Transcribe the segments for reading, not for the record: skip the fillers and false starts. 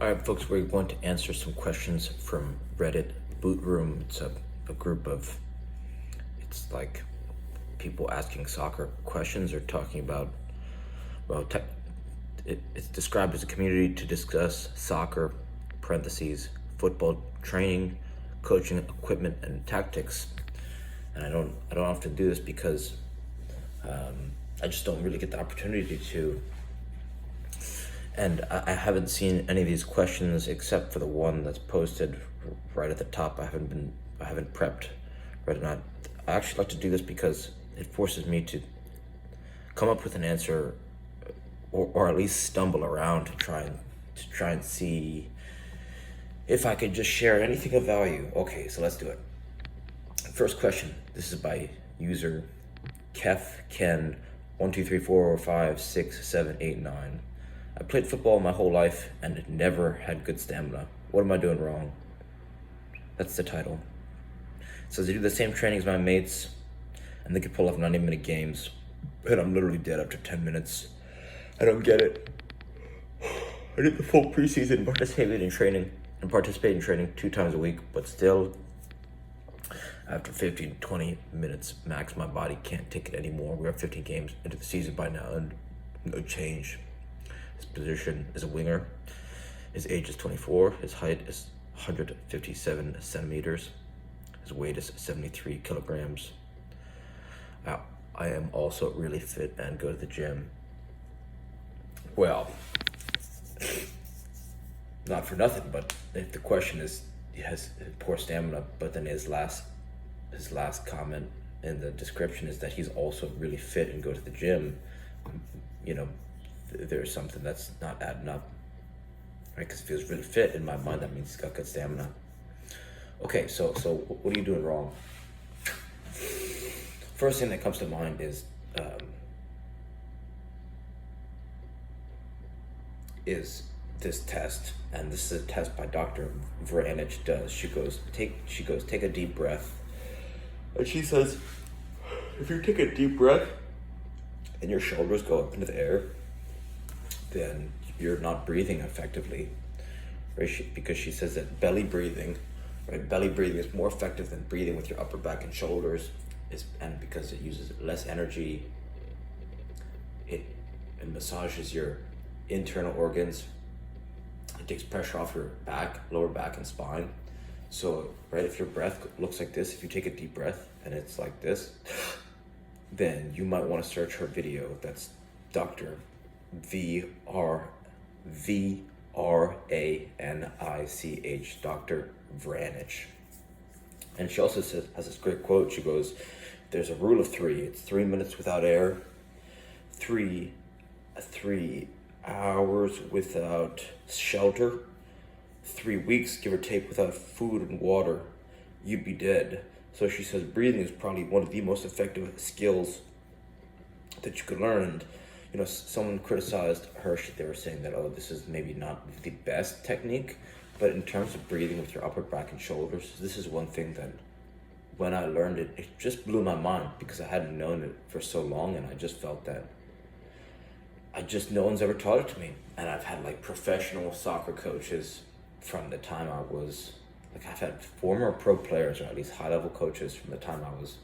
All right, folks, we're going to answer some questions from Reddit Bootroom. It's a group of, it's like people asking soccer questions or talking about, well, it's described as a community to discuss soccer, parentheses, football training, coaching equipment, and tactics. And I don't often do this because I just don't really get the opportunity to. And I haven't seen any of these questions except for the one that's posted right at the top. I haven't prepped right now. I actually like to do this because it forces me to come up with an answer, or at least stumble around to try and see if I could just share anything of value. Okay, so let's do it. First question. This is by user Ken 123456789. I played football my whole life and never had good stamina. What am I doing wrong? That's the title. It says I do the same training as my mates and they can pull off 90-minute games, and I'm literally dead after 10 minutes. I don't get it. I did the full preseason and participate in training 2 times a week, but still after 15 to 20 minutes max, my body can't take it anymore. We're 15 games into the season by now and no change. His position is a winger. His age is 24. His height is 157 centimeters. His weight is 73 kilograms. I am also really fit and go to the gym. Well, not for nothing, but if the question is, he has poor stamina, but then his last comment in the description is that he's also really fit and go to the gym, there's something that's not adding up, right? Because if he was really fit, in my mind, that means he's got good stamina. Okay, so what are you doing wrong? First thing that comes to mind is this test, and this is a test by Dr. Vranich does. She goes, take a deep breath, and she says, if you take a deep breath and your shoulders go up into the air, then you're not breathing effectively, right? Because she says that belly breathing is more effective than breathing with your upper back and shoulders, and because it uses less energy, it massages your internal organs, it takes pressure off your back, lower back, and spine. So, right, if your breath looks like this, if you take a deep breath and it's like this, then you might want to search her video. That's Dr. Vranich, Dr. Vranich. And she also has this great quote. She goes, there's a rule of 3. It's 3 minutes without air, 3 hours without shelter, 3 weeks, give or take, without food and water, you'd be dead. So she says breathing is probably one of the most effective skills that you could learn. And someone criticized her. They were saying that, this is maybe not the best technique, but in terms of breathing with your upper back and shoulders, this is one thing that when I learned it, it just blew my mind, because I hadn't known it for so long, and I just felt that no one's ever taught it to me. And I've had professional soccer coaches from the time I was, I've had former pro players, or at least high-level coaches from the time I was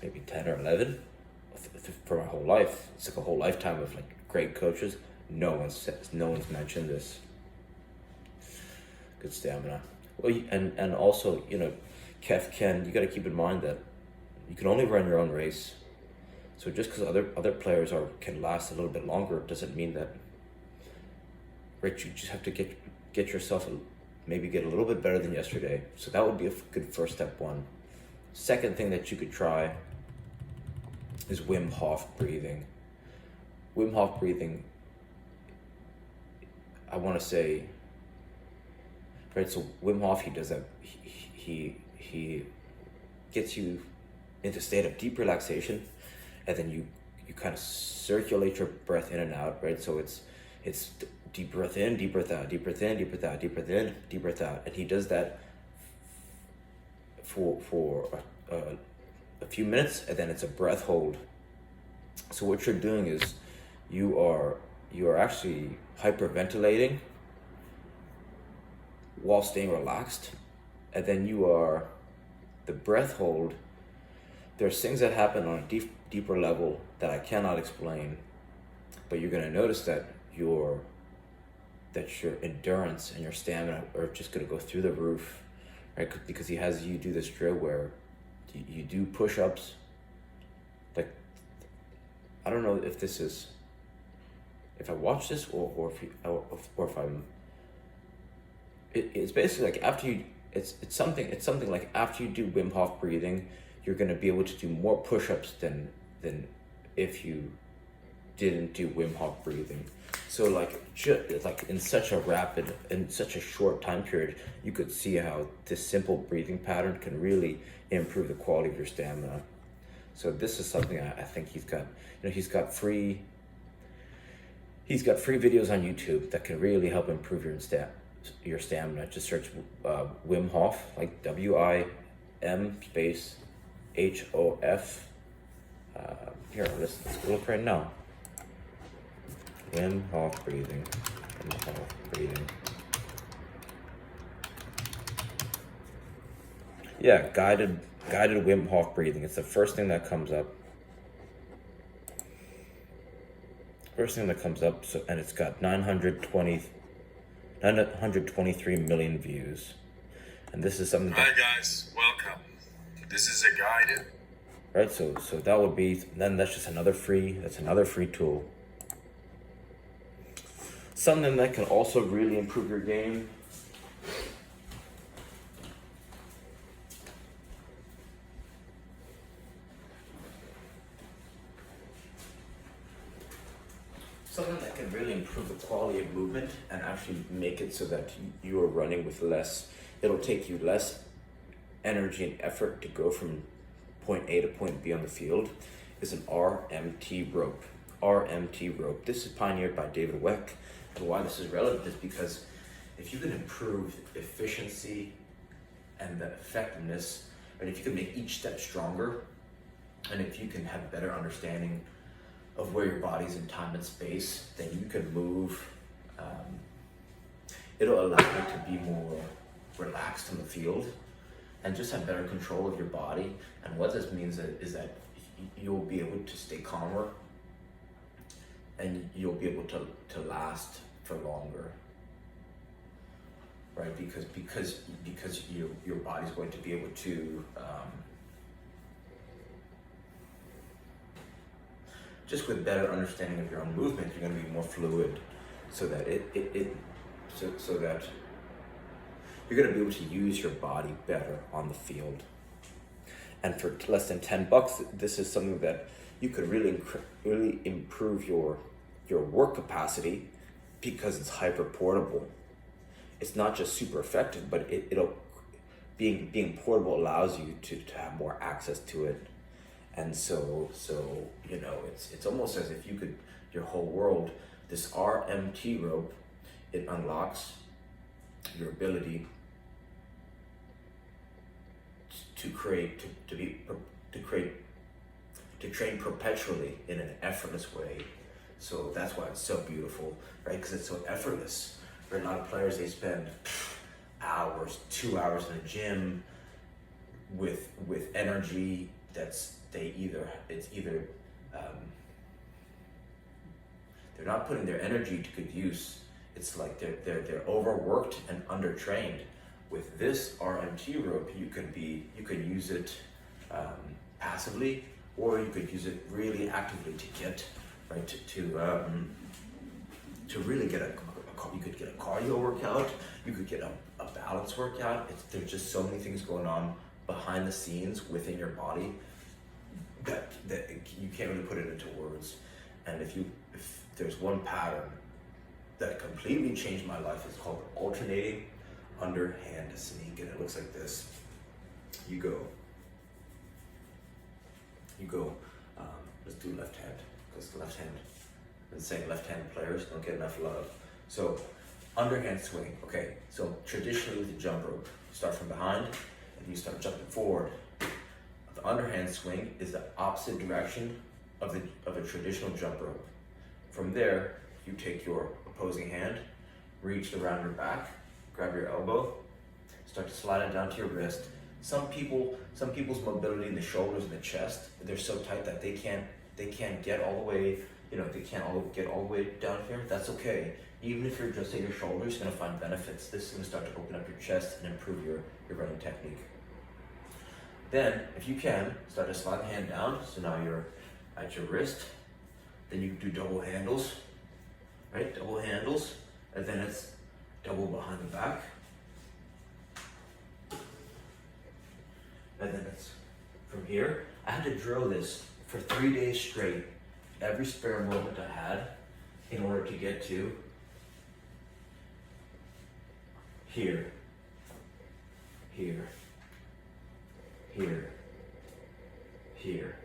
maybe 10 or 11, for my whole life. It's like a whole lifetime of great coaches. No one's mentioned this good stamina. Well, and also, Ken, you got to keep in mind that you can only run your own race. So just because other players can last a little bit longer doesn't mean that, right? You just have to get yourself maybe get a little bit better than yesterday. So that would be a good first step one. Second thing that you could try is Wim Hof breathing. Wim Hof breathing, I want to say, right? So Wim Hof, he does that. He gets you into a state of deep relaxation, and then you kind of circulate your breath in and out, right? So it's deep breath in, deep breath out, deep breath in, deep breath out, deep breath in, deep breath out, and he does that for a few minutes, and then it's a breath hold. So what you're doing is you are actually hyperventilating, while staying relaxed. And then the breath hold. There's things that happen on a deeper level that I cannot explain, but you're gonna notice that your endurance and your stamina are just gonna go through the roof, right? Because he has you do this drill where you do push-ups. Like, I don't know if I watch this or if I'm. It's basically like after you. It's something like after you do Wim Hof breathing, you're gonna be able to do more push-ups than if you didn't do Wim Hof breathing. So like in such a short time period, you could see how this simple breathing pattern can really improve the quality of your stamina. So this is something I think he's got. He's got free videos on YouTube that can really help improve your stamina. Just search Wim Hof, like WIM space HOF. Here, let's look right now. Wim Hof breathing. Wim Hof breathing. Yeah, guided Wim Hof breathing. It's the first thing that comes up. So, and it's got 923 million views. And this is something. Hi guys, welcome. This is a guided. Right, so that would be, then that's another free tool. Something that can also really improve your game. Something that can really improve the quality of movement and actually make it so that you are running with less, it'll take you less energy and effort to go from point A to point B on the field, is an RMT rope. RMT rope. This is pioneered by David Weck. And why this is relevant is because if you can improve efficiency and the effectiveness, and if you can make each step stronger, and if you can have better understanding of where your body's in time and space, then you can move. It'll allow you to be more relaxed in the field and just have better control of your body. And what this means is that you'll be able to stay calmer and you'll be able to last for longer, right? Because your body's going to be able to just with better understanding of your own movement, you're going to be more fluid, so that so that you're going to be able to use your body better on the field. And for less than $10, this is something that you could really improve your work capacity, because it's hyper portable. It's not just super effective, but being portable allows you to have more access to it. And so it's almost as if you could, your whole world, this RMT rope, it unlocks your ability to train perpetually in an effortless way. So that's why it's so beautiful, right? Because it's so effortless. For a lot of players, they spend hours, 2 hours in the gym with energy they're not putting their energy to good use. It's like they're overworked and undertrained. With this RMT rope, you could use it passively, or you could use it really actively to get right to really get you could get a cardio workout, you could get a balance workout. There's just so many things going on behind the scenes within your body that you can't really put it into words. And if there's one pattern that completely changed my life, it's called alternating underhand sneak, and it looks like this. You go, let's do left hand, because left hand, been saying left-handed players don't get enough love. So underhand swing, okay, so traditionally with the jump rope, you start from behind and you start jumping forward. The underhand swing is the opposite direction of a traditional jump rope. From there, you take your opposing hand, reach around your back, grab your elbow, start to slide it down to your wrist. Some people's mobility in the shoulders and the chest, they're so tight that they can't get all the way, they can't get all the way down here. That's okay. Even if you're just at your shoulders, you're gonna find benefits. This is gonna start to open up your chest and improve your running technique. Then, if you can, start to slide the hand down. So now you're at your wrist. Then you do double handles, right? Double handles, and then it's double behind the back. And then it's from here. I had to drill this for 3 days straight, every spare moment I had, in order to get to here, here, here, here.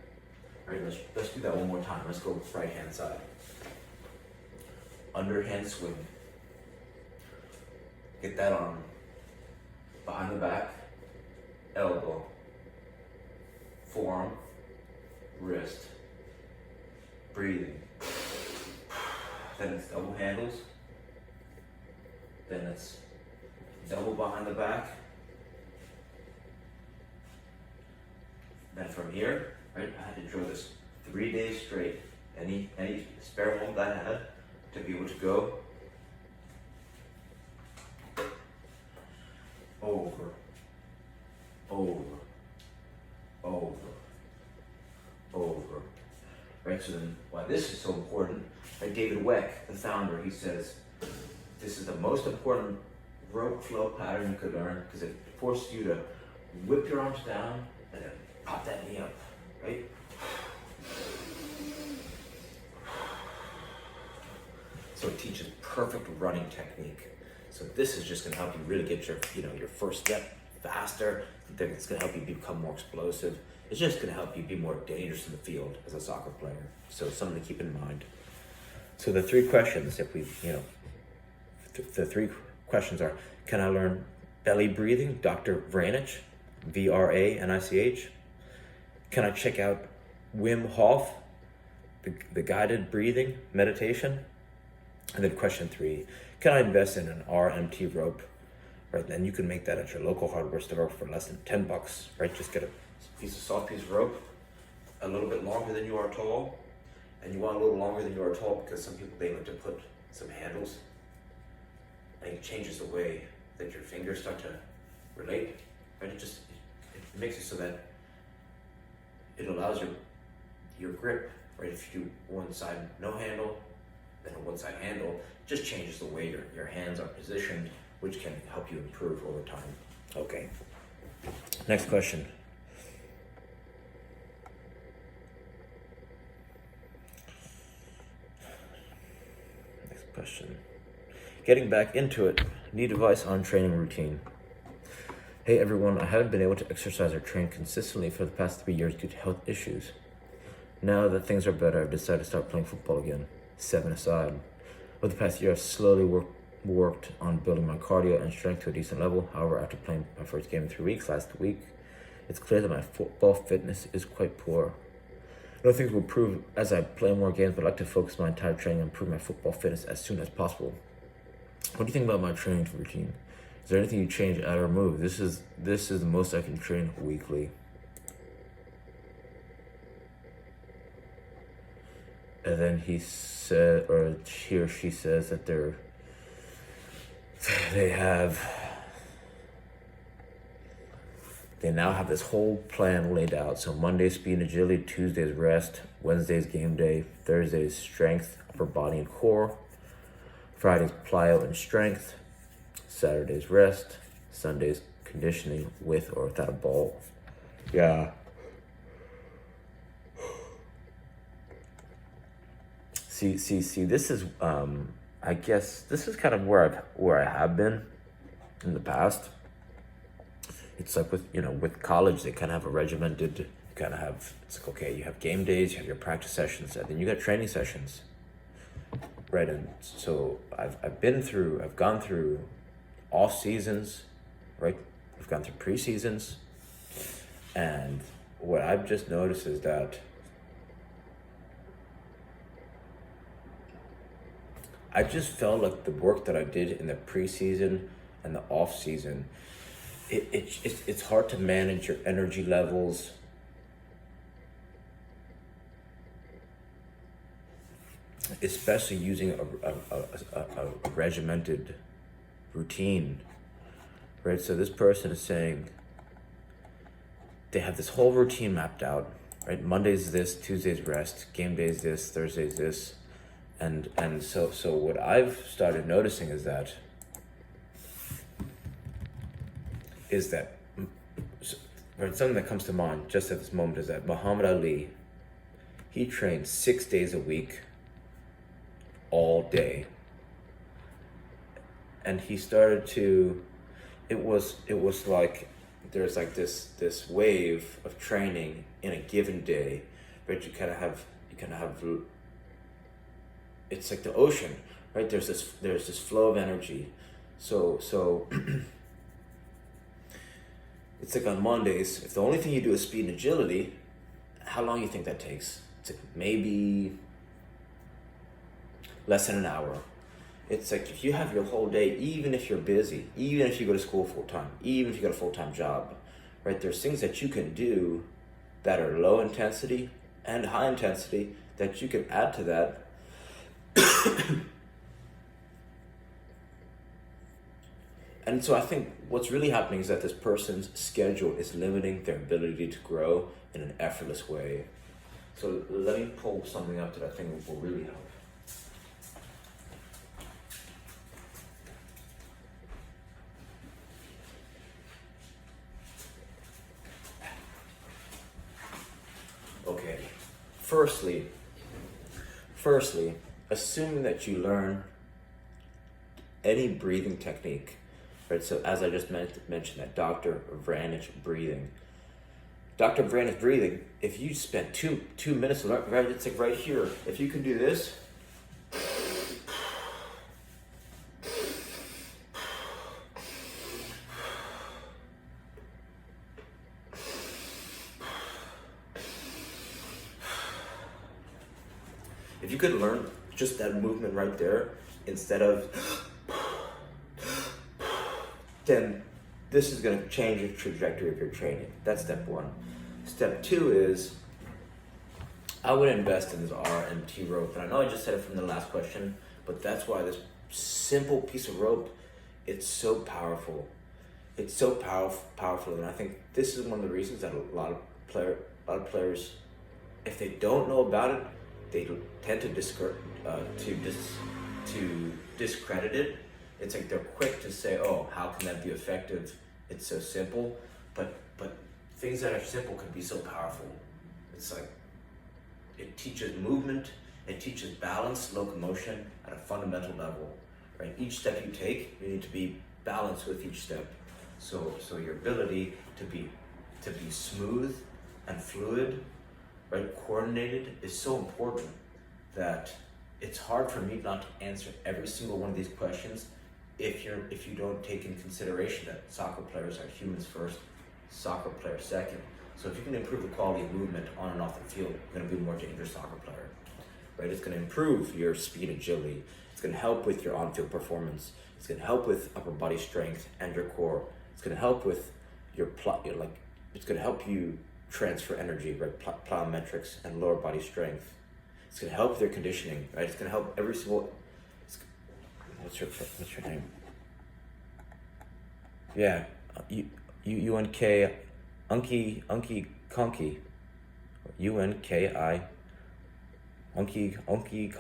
All right, let's do that one more time. Let's go right hand side. Underhand swing. Get that arm behind the back, elbow, forearm, wrist, breathing. Then it's double handles. Then it's double behind the back. Then from here, right, I had to drill this 3 days straight. Any spare moment that I had to be able to go over, over, over, over. Right, so then why this is so important, right, David Weck, the founder, he says, this is the most important rope flow pattern you could learn because it forces you to whip your arms down and then pop that knee up, right? So it teaches perfect running technique. So this is just gonna help you really get your first step faster. It's gonna help you become more explosive. It's just gonna help you be more dangerous in the field as a soccer player. So something to keep in mind. So the three questions, the three questions are, can I learn belly breathing, Dr. Vranich, Vranich? Can I check out Wim Hof, the guided breathing meditation? And then question 3, can I invest in an RMT rope? Right, then you can make that at your local hardware store for less than $10, right? Just get a soft piece of rope, a little bit longer than you are tall, and you want a little longer than you are tall because some people, they like to put some handles, and it changes the way that your fingers start to relate, right? It makes it so that it allows your grip, right? If you do one side no handle, then a one side handle, it just changes the way your hands are positioned, which can help you improve over time. Okay, next question. Next question. Getting back into it, need advice on training routine. Hey everyone, I haven't been able to exercise or train consistently for the past 3 years due to health issues. Now that things are better, I've decided to start playing football again, 7 aside. Over the past year, I've slowly worked on building my cardio and strength to a decent level. However, after playing my first game in 3 weeks last week, it's clear that my football fitness is quite poor. I know things will improve as I play more games, but I'd like to focus my entire training and improve my football fitness as soon as possible. What do you think about my training routine? Is there anything you change, add, or remove? This is the most I can train weekly. And then he said, or he or she says that they now have this whole plan laid out. So Monday speed and agility, Tuesday's rest, Wednesday's game day, Thursday's strength, upper body and core, Friday's plyo and strength, Saturday's rest, Sunday's conditioning with or without a ball. Yeah. See, this is, I guess, this is kind of where I have been in the past. It's like with college, they kind of have a regimented, it's like, okay, you have game days, you have your practice sessions, and then you got training sessions. Right, and so I've gone through off seasons, right? I've gone through pre-seasons, and what I've just noticed is that I just felt like the work that I did in the preseason and the off season, it's hard to manage your energy levels, especially using a regimented routine, right? So this person is saying they have this whole routine mapped out, right? Monday's this, Tuesday's rest, game day's this, Thursday's this, and so what I've started noticing is that right, something that comes to mind just at this moment is that Muhammad Ali, he trained 6 days a week, all day, and he started to. It was like there's like this wave of training in a given day, right? You kind of have. It's like the ocean, right? There's this flow of energy, so it's like on Mondays, if the only thing you do is speed and agility, how long do you think that takes? It's like maybe less than an hour. It's like if you have your whole day, even if you're busy, even if you go to school full time, even if you got a full time job, right? There's things that you can do that are low intensity and high intensity that you can add to that. And so I think what's really happening is that this person's schedule is limiting their ability to grow in an effortless way. So let me pull something up that I think will really help. Okay, firstly, assuming that you learn any breathing technique, right? So as I just mentioned, that Dr. Vranich breathing. Dr. Vranich breathing, if you spend two minutes, right, it's like right here. If you can do this, if you could learn just that movement right there instead of, then this is going to change the trajectory of your training. That's step one. Step two is, I would invest in this RMT rope. And I know I just said it from the last question, but that's why this simple piece of rope, it's so powerful. It's so powerful. And I think this is one of the reasons that a lot of players, if they don't know about it, they tend to discredit it. It's like they're quick to say, "Oh, how can that be effective? It's so simple." But things that are simple can be so powerful. It's like it teaches movement, it teaches balance, locomotion at a fundamental level. Right? Each step you take, you need to be balanced with each step. So your ability to be smooth and fluid, right, coordinated, is so important that it's hard for me not to answer every single one of these questions if you don't take in consideration that soccer players are humans first, soccer players second. So if you can improve the quality of movement on and off the field, you're going to be a more dangerous soccer player, right? It's going to improve your speed and agility. It's going to help with your on-field performance. It's going to help with upper body strength and your core. It's going to help with it's going to help you transfer energy, right? Plyometrics and lower body strength. It's going to help with your conditioning, right? It's going to help every single. What's your name? Yeah, UNK, Unky Conky, UNKI, Unky Conky,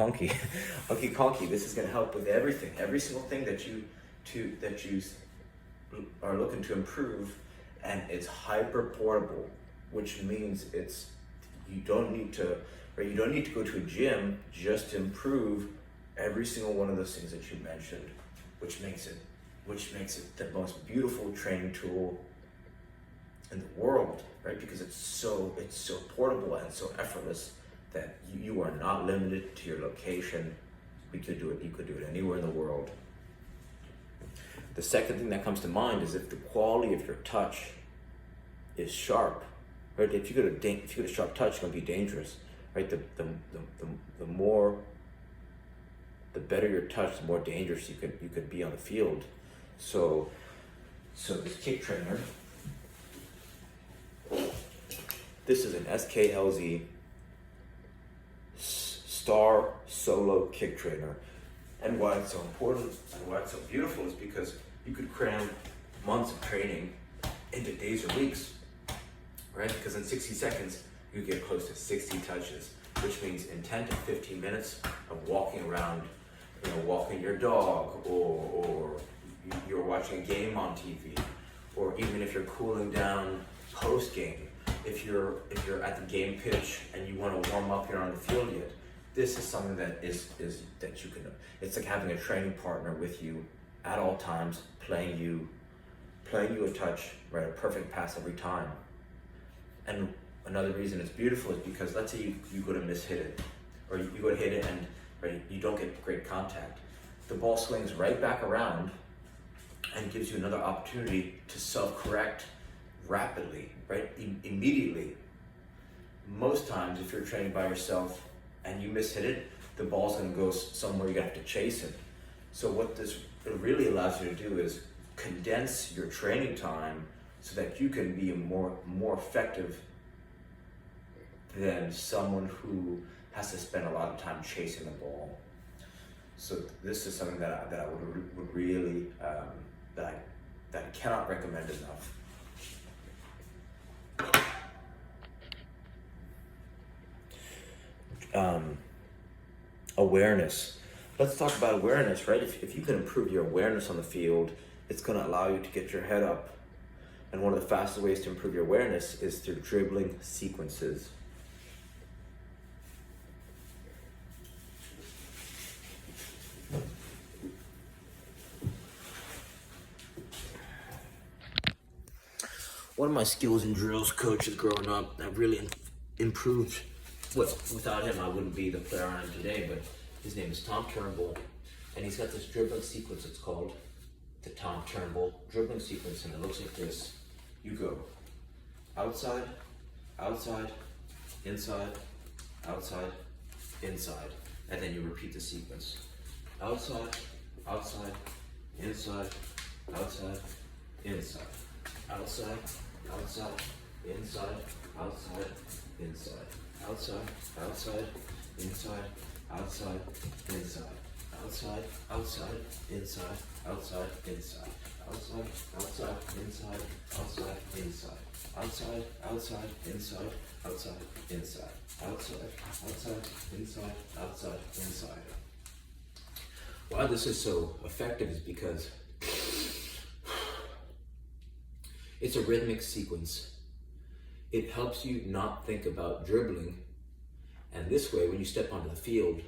Unky Conky. This is going to help with everything, every single thing that you are looking to improve, and it's hyper portable, which means you don't need to go to a gym just to improve every single one of those things that you mentioned, which makes it the most beautiful training tool in the world, right? Because it's so portable and so effortless that you are not limited to your location. You could do it anywhere in the world. The second thing that comes to mind is if the quality of your touch is sharp, right? If you get a sharp touch, it's gonna be dangerous, right? The better your touch, the more dangerous you could be on the field. So this kick trainer, this is an SKLZ Star Solo kick trainer. And why it's so important and why it's so beautiful is because you could cram months of training into days or weeks, right? Because in 60 seconds, you get close to 60 touches, which means in 10 to 15 minutes of walking around, walking your dog, or you're watching a game on TV, or even if you're cooling down post-game, if you're at the game pitch and you want to warm up, you're on the field yet, this is something that is that you can, it's like having a training partner with you at all times, playing you a touch, right, a perfect pass every time. And another reason it's beautiful is because let's say you go to miss hit it, or you go to hit it and right, you don't get great contact. The ball swings right back around and gives you another opportunity to self-correct rapidly, right, immediately. Most times if you're training by yourself and you miss hit it, the ball's gonna go somewhere you're gonna have to chase it. So what this really allows you to do is condense your training time so that you can be more effective than someone who has to spend a lot of time chasing the ball. So this is something that I would really that I cannot recommend enough. Awareness. Let's talk about awareness, right? If you can improve your awareness on the field, it's going to allow you to get your head up. And one of the fastest ways to improve your awareness is through dribbling sequences. One of my skills and drills coaches growing up that really improved. Well, without him, I wouldn't be the player I am today, but his name is Tom Turnbull, and he's got this dribbling sequence. It's called the Tom Turnbull dribbling sequence, and it looks like this. You go outside, outside, inside, outside, inside, and then you repeat the sequence. Outside, outside, inside, outside, inside, outside, outside, inside, outside, inside. Outside, outside, inside, outside, inside, outside, outside, inside, outside, inside, outside, outside, inside, outside, inside, outside, outside, inside, outside, inside, outside, outside, inside, outside, inside. Why this is so effective is because it's a rhythmic sequence. It helps you not think about dribbling, and this way, when you step onto the field,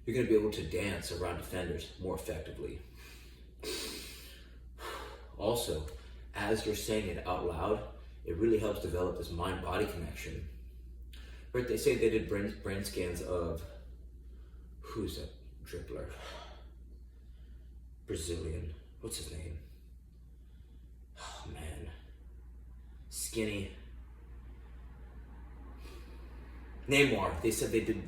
you're going to be able to dance around defenders more effectively. Also, as you're saying it out loud, it really helps develop this mind-body connection. Right? They say they did brain scans of, who's that dribbler? Brazilian. What's his name? Oh man, skinny. Neymar. They said they did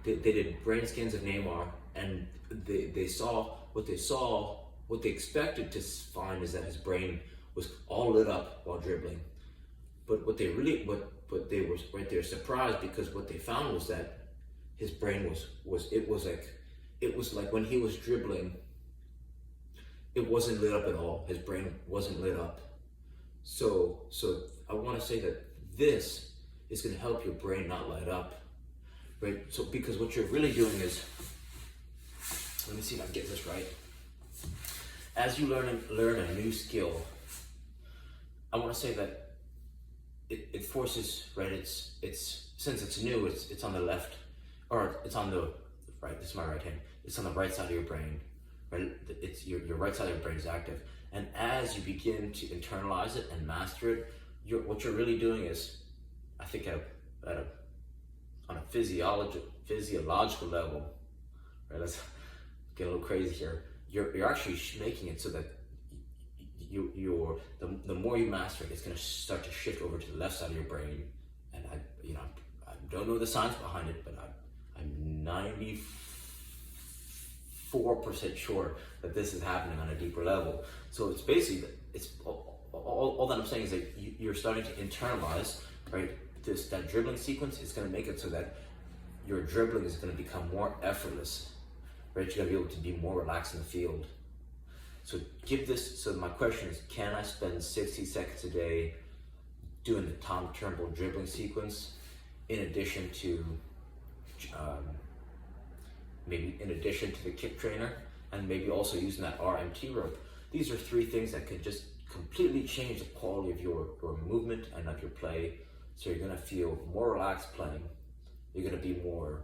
they did brain scans of Neymar, and they saw what they expected to find is that his brain was all lit up while dribbling. But what they were surprised, because what they found was that his brain was like when he was dribbling, it wasn't lit up at all. His brain wasn't lit up. So I want to say that this is going to help your brain not light up, right? So because what you're really doing is, let me see if I can get this right. As you learn a new skill, I want to say that it forces, right? It's since it's new, it's on the left, or it's on the right. This is my right hand. It's on the right side of your brain, right? It's your right side of your brain is active, and as you begin to internalize it and master it, what you're really doing is, I think on a physiological level, right? Let's get a little crazy here. You're actually making it so that the more you master it, it's going to start to shift over to the left side of your brain. And I don't know the science behind it, but I'm 95% 4% sure that this is happening on a deeper level. So it's basically, it's all that I'm saying is that you're starting to internalize, right? That dribbling sequence is going to make it so that your dribbling is going to become more effortless, right? You're going to be able to be more relaxed in the field. So so my question is, can I spend 60 seconds a day doing the Tom Turnbull dribbling sequence in addition to the kick trainer, and maybe also using that RMT rope? These are three things that could just completely change the quality of your movement and of your play. So you're gonna feel more relaxed playing. You're gonna be more,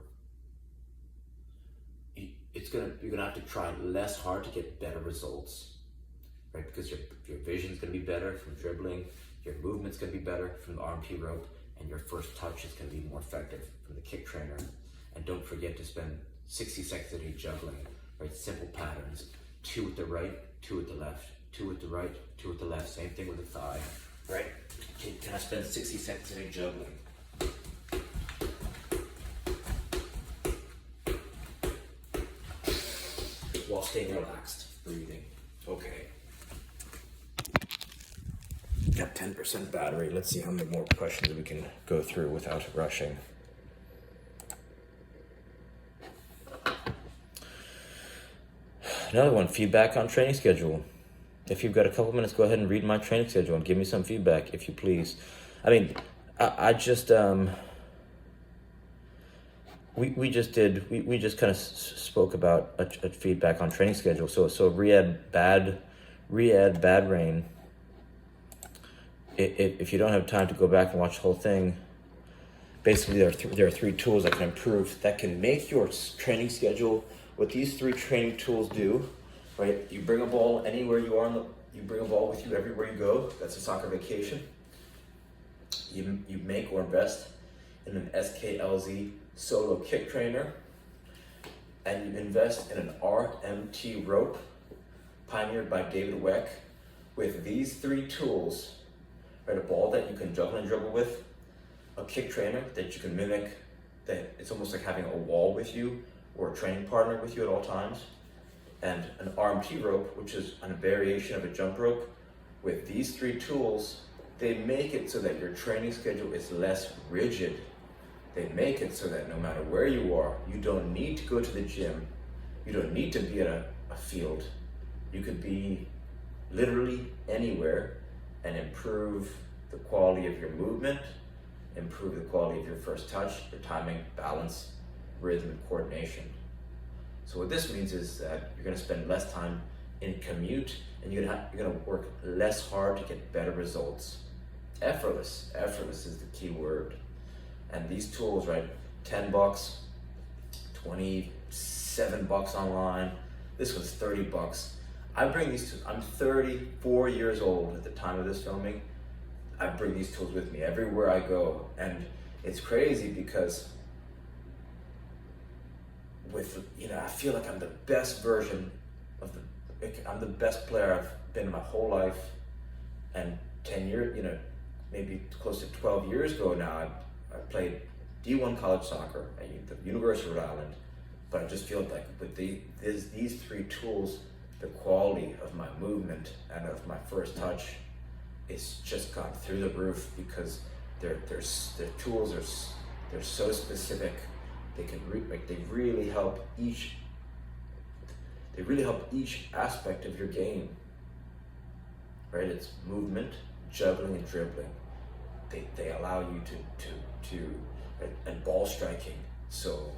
you're gonna have to try less hard to get better results, right? Because your vision's gonna be better from dribbling, your movement's gonna be better from the RMT rope, and your first touch is gonna be more effective from the kick trainer. And don't forget to spend 60 seconds a day juggling, right? Simple patterns, 2 with the right, 2 with the left, 2 with the right, 2 with the left, same thing with the thigh, right? Can I spend 60 seconds a day juggling? While staying relaxed, breathing. Okay. Got 10% battery. Let's see how many more questions we can go through without rushing. Another one, feedback on training schedule. If you've got a couple minutes, go ahead and read my training schedule and give me some feedback, if you please. I mean, I just we just kind of spoke about a feedback on training schedule. So Riyadh Bad Rain. If you don't have time to go back and watch the whole thing, basically there are 3 tools that can improve, that can make your training schedule. What these 3 training tools do, right? You bring a ball anywhere you are, you bring a ball with you everywhere you go. That's a soccer vacation. You make or invest in an SKLZ solo kick trainer, and you invest in an RMT rope pioneered by David Weck. With these 3 tools, right? A ball that you can juggle and dribble with, a kick trainer that you can mimic, that it's almost like having a wall with you or a training partner with you at all times, and an RMT rope, which is a variation of a jump rope. With these 3 tools, they make it so that your training schedule is less rigid. They make it so that no matter where you are, you don't need to go to the gym. You don't need to be at a field. You could be literally anywhere and improve the quality of your movement, improve the quality of your first touch, your timing, balance, rhythm, and coordination. So what this means is that you're going to spend less time in commute, and you're going to work less hard to get better results. Effortless is the key word. And these tools, right? $10, $27 online. This was $30. I bring these tools. I'm 34 years old at the time of this filming. I bring these tools with me everywhere I go, and it's crazy because I feel like I'm the best version of I'm the best player I've been in my whole life. And 10 years, maybe close to 12 years ago now, I played D1 college soccer at the University of Rhode Island. But I just feel like with these 3 tools, the quality of my movement and of my first touch is just gone through the roof, because their tools they're so specific. They really help each aspect of your game, right? It's movement, juggling, and dribbling. They allow you to and ball striking. So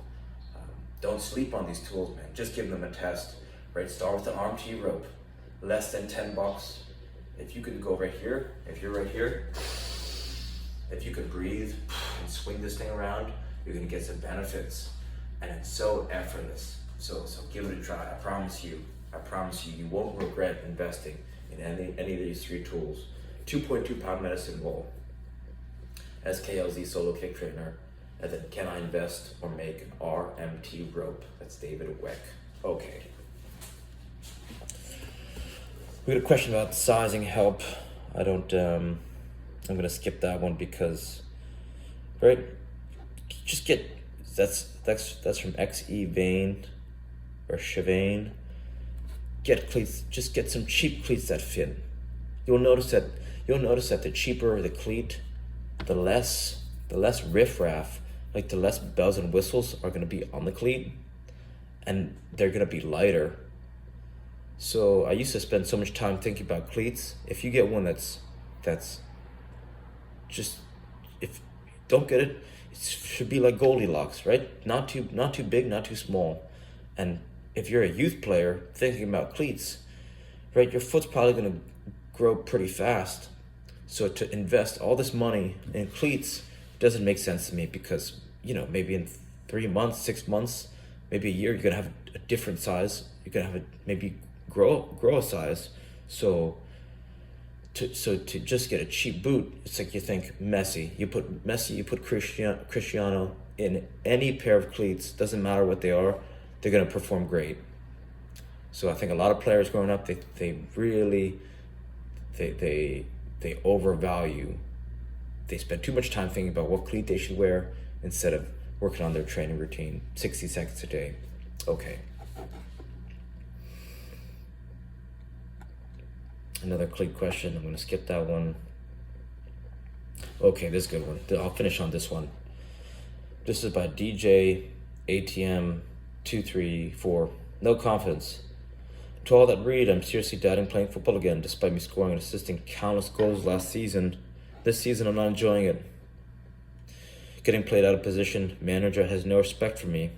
don't sleep on these tools, man. Just give them a test, right? Start with the RMT rope, less than $10. If you can go right here, if you're right here, if you can breathe and swing this thing around, you're gonna get some benefits. And it's so effortless. So give it a try. I promise you, you won't regret investing in any of these 3 tools. 2.2 pound medicine ball, SKLZ solo kick trainer, and then can I invest or make an RMT rope? That's David Weck. Okay. We got a question about sizing help. I'm gonna skip that one because, right? Just get, that's from XE Vane, or Chivane. Get cleats. Just get some cheap cleats that fit. You'll notice that the cheaper the cleat, the less riffraff, like the less bells and whistles are gonna be on the cleat, and they're gonna be lighter. So I used to spend so much time thinking about cleats. If you get one that's just, if don't get it, it should be like Goldilocks, right? Not too big, not too small. And if you're a youth player thinking about cleats, right, your foot's probably gonna grow pretty fast. So to invest all this money in cleats doesn't make sense to me, because maybe in 3 months, 6 months, maybe a year, you're gonna have a different size. You're gonna have maybe grow a size. So to just get a cheap boot, it's like you think Messi. You put Cristiano in any pair of cleats, doesn't matter what they are, they're gonna perform great. So I think a lot of players growing up, they really overvalue. They spend too much time thinking about what cleat they should wear instead of working on their training routine. 60 seconds a day. Okay. Another cleat question. I'm going to skip that one. Okay, this is a good one. I'll finish on this one. This is by DJ ATM 234. No confidence. To all that read, I'm seriously doubting playing football again, despite me scoring and assisting countless goals last season. This season, I'm not enjoying it. Getting played out of position, manager has no respect for me.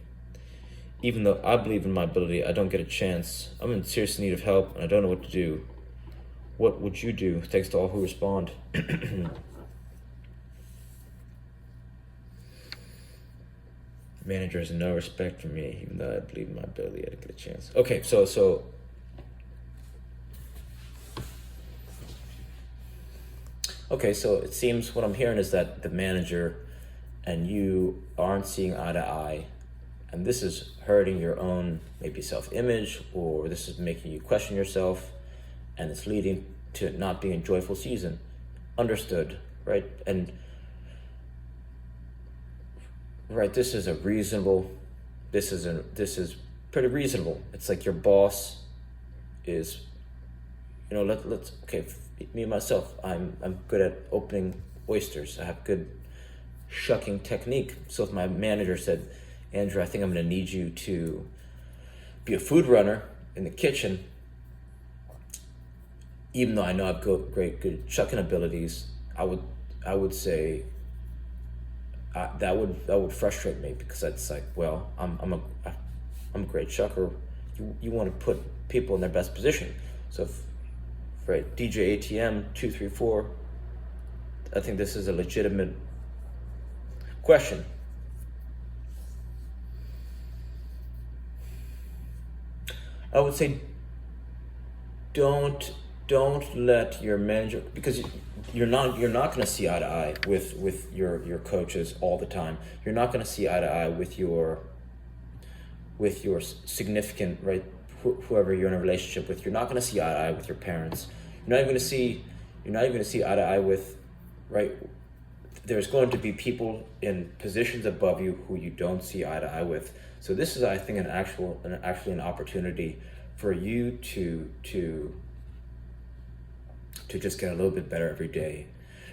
Even though I believe in my ability, I don't get a chance. I'm in serious need of help, and I don't know what to do. What would you do? Thanks to all who respond. Manager has no respect for me, even though I believe in my ability, I don't get a chance. Okay, so it seems what I'm hearing is that the manager and you aren't seeing eye to eye, and this is hurting your own maybe self-image, or this is making you question yourself, and it's leading to it not being a joyful season. Understood, right? And right, this is pretty reasonable. It's like your boss is, me and myself, I'm good at opening oysters. I have good shucking technique. So if my manager said, Andrew, I think I'm gonna need you to be a food runner in the kitchen, even though I know I've got good shucking abilities, I would say that would frustrate me, because it's like, well, I'm a great shucker. You want to put people in their best position. So right, DJ ATM 234, I think this is a legitimate question. I would say don't let your manager, because you're not going to see eye to eye with your coaches all the time. You're not going to see eye to eye with your significant, right, whoever you're in a relationship with. You're not going to see eye to eye with your parents. You're not even going to see eye to eye with, right, there's going to be people in positions above you who you don't see eye to eye with. So this is, I think, actually an opportunity for you to just get a little bit better every day,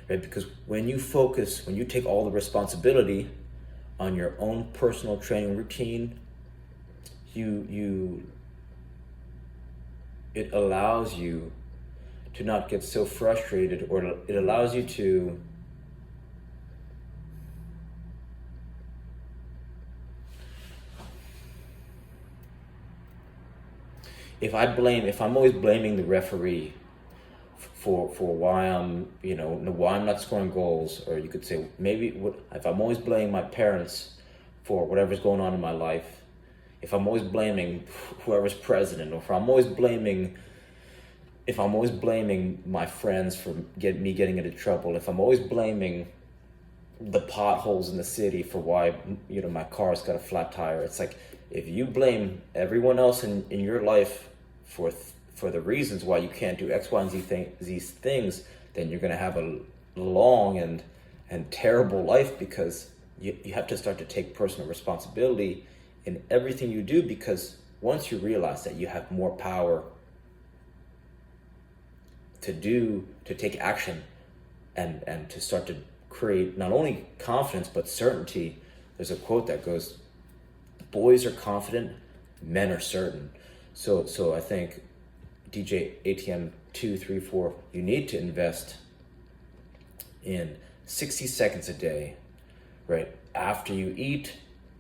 right? Because when you take all the responsibility on your own personal training routine, it allows you to not get so frustrated, or it allows you to if I'm always blaming the referee for why I'm not scoring goals, or you could say if I'm always blaming my parents for whatever's going on in my life, if I'm always blaming whoever's president, or if I'm always blaming my friends for me getting into trouble, if I'm always blaming the potholes in the city for why my car's got a flat tire, it's like, if you blame everyone else in your life for the reasons why you can't do X, Y, and these things, then you're going to have a long and terrible life, because you have to start to take personal responsibility in everything you do, because once you realize that you have more power to take action and to start to create not only confidence but certainty. There's a quote that goes, boys are confident, men are certain. So I think DJ ATM 234, you need to invest in 60 seconds a day, right? After you eat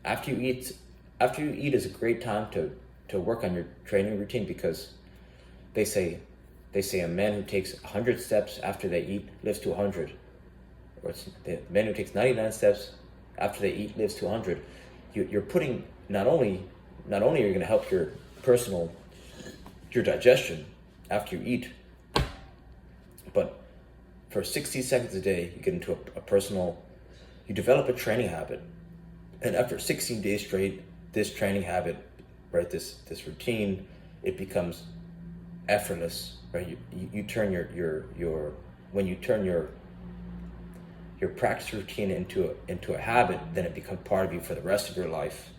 is a great time to work on your training routine, because they say a man who takes 100 steps after they eat lives to 100, or it's the man who takes 99 steps after they eat lives to 100. You're putting, not only are you going to help your digestion after you eat, but for 60 seconds a day, you get into you develop a training habit. And after 16 days straight, this training habit, right, this routine, it becomes effortless, right? You turn when you turn your practice routine into a habit, then it becomes part of you for the rest of your life.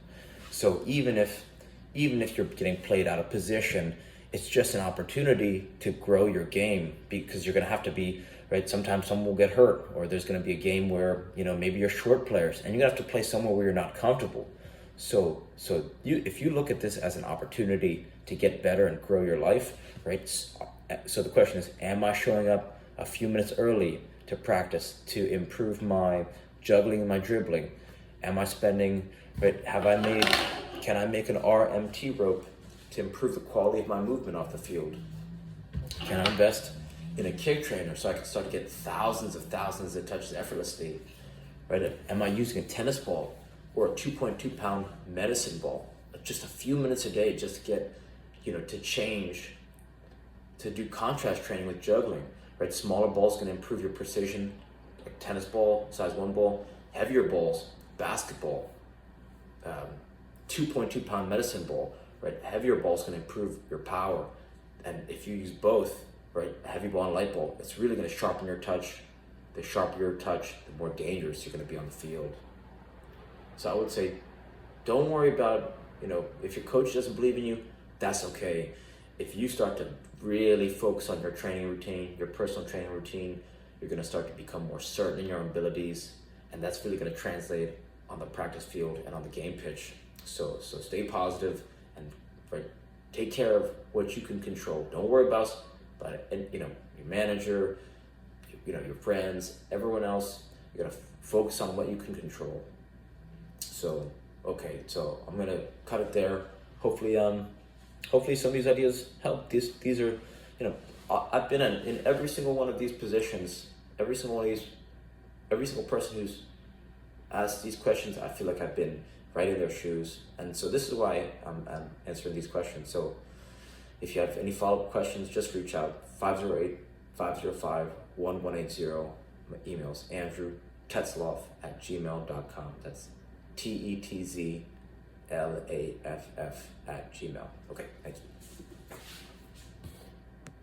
So even if you're getting played out of position, it's just an opportunity to grow your game, because you're going to have to be, right? Sometimes someone will get hurt, or there's going to be a game where, maybe you're short players and you're going to have to play somewhere where you're not comfortable. So if you look at this as an opportunity to get better and grow your life, right? So the question is, am I showing up a few minutes early to practice to improve my juggling and my dribbling? Am I spending, right? Can I make an RMT rope to improve the quality of my movement off the field? Can I invest in a kick trainer so I can start to get thousands of touches effortlessly, right? Am I using a tennis ball or a 2.2 pound medicine ball just a few minutes a day just to get, to do contrast training with juggling, right? Smaller balls can improve your precision, like tennis ball, size 1 ball. Heavier balls, basketball, 2.2 pound medicine ball, right? Heavier balls can improve your power. And if you use both, right, a heavy ball and light ball, it's really going to sharpen your touch. The sharper your touch, the more dangerous you're going to be on the field. So I would say, don't worry about, if your coach doesn't believe in you, that's okay. If you start to really focus on your training routine, your personal training routine, you're going to start to become more certain in your abilities, and that's really going to translate on the practice field and on the game pitch. So stay positive and, right, take care of what you can control. Don't worry about, your manager, your friends, everyone else. You got to focus on what you can control. So, okay, so I'm gonna cut it there. Hopefully some of these ideas help. These are, I've been in every single one of these positions. Every single person who's asked these questions, I feel like I've been right in their shoes. And so this is why I'm answering these questions. So if you have any follow-up questions, just reach out, 508-505-1180. My email's andrewtetzlaff@gmail.com. That's TETZLAFF@gmail. Okay, thank you.